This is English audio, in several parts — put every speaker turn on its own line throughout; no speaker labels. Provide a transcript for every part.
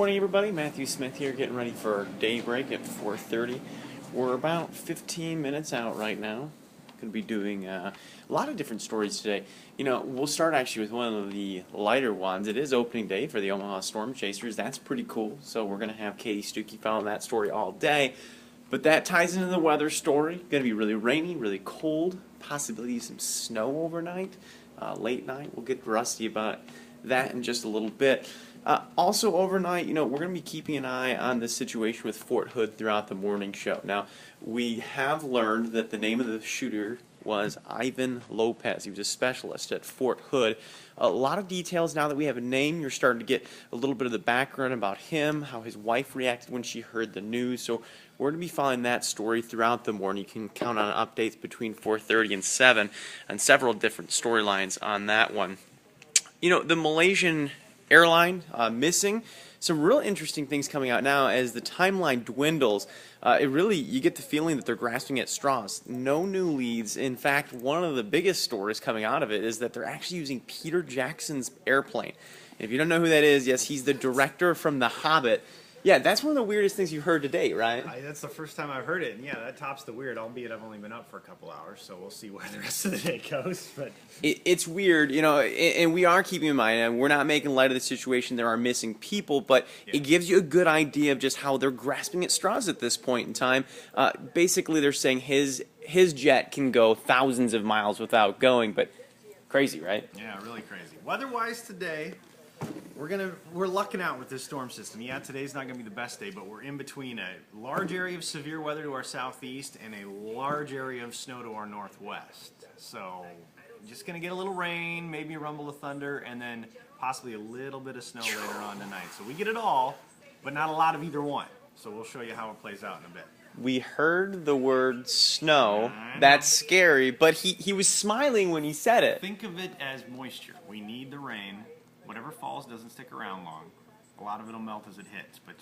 morning, everybody. Matthew Smith here, getting ready for Daybreak at 4:30. We're about 15 minutes out right now. Going to be doing a lot of different stories today. You know, we'll start actually with one of the lighter ones. It is opening day for the Omaha Storm Chasers. That's pretty cool. So we're going to have Katie Stuckey following that story all day. But that ties into the weather story. Going to be really rainy, really cold, possibility of some snow overnight, late night. We'll get rusty about that in just a little bit. Also overnight, you know, we're going to be keeping an eye on the situation with Fort Hood throughout the morning show. Now, we have learned that the name of the shooter was Ivan Lopez. He was a specialist at Fort Hood. A lot of details now that we have a name. You're starting to get a little bit of the background about him, how his wife reacted when she heard the news. So we're going to be following that story throughout the morning. You can count on updates between 4:30 and 7 and several different storylines on that one. You know, the Malaysian airline missing. Some real interesting things coming out now as the timeline dwindles. You get the feeling that they're grasping at straws. No new leads. In fact, one of the biggest stories coming out of it is that they're actually using Peter Jackson's airplane. And if you don't know who that is, yes, he's the director from The Hobbit. Yeah, that's one of the weirdest things you've heard today, right?
That's the first time I've heard it, and yeah, that tops the weird, albeit I've only been up for a couple hours, so we'll see where the rest of the day goes. But
it's weird, you know, and we are keeping in mind, and we're not making light of the situation, there are missing people, but it gives you a good idea of just how they're grasping at straws at this point in time. Basically, they're saying his jet can go thousands of miles without going, but crazy, right?
Yeah, really crazy. Weather-wise today, we're lucking out with this storm system. Yeah, today's not going to be the best day, but we're in between a large area of severe weather to our southeast and a large area of snow to our northwest. So just going to get a little rain, maybe a rumble of thunder, and then possibly a little bit of snow later on tonight. So we get it all, but not a lot of either one. So we'll show you how it plays out in a bit.
We heard the word snow. That's scary, but he was smiling when he said it.
Think of it as moisture. We need the rain. Whatever falls doesn't stick around long. A lot of it'll melt as it hits, but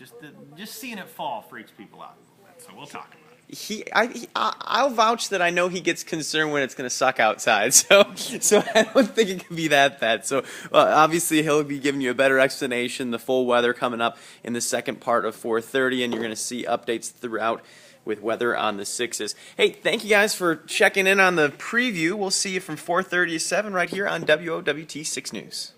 just seeing it fall freaks people out a little bit. So we'll talk about it.
I'll vouch that I know he gets concerned when it's going to suck outside, so I don't think it can be that bad. So obviously he'll be giving you a better explanation, the full weather coming up in the second part of 4:30, and you're going to see updates throughout with weather on the 6s. Hey, thank you guys for checking in on the preview. We'll see you from 4:30 to 7 right here on WOWT 6 News.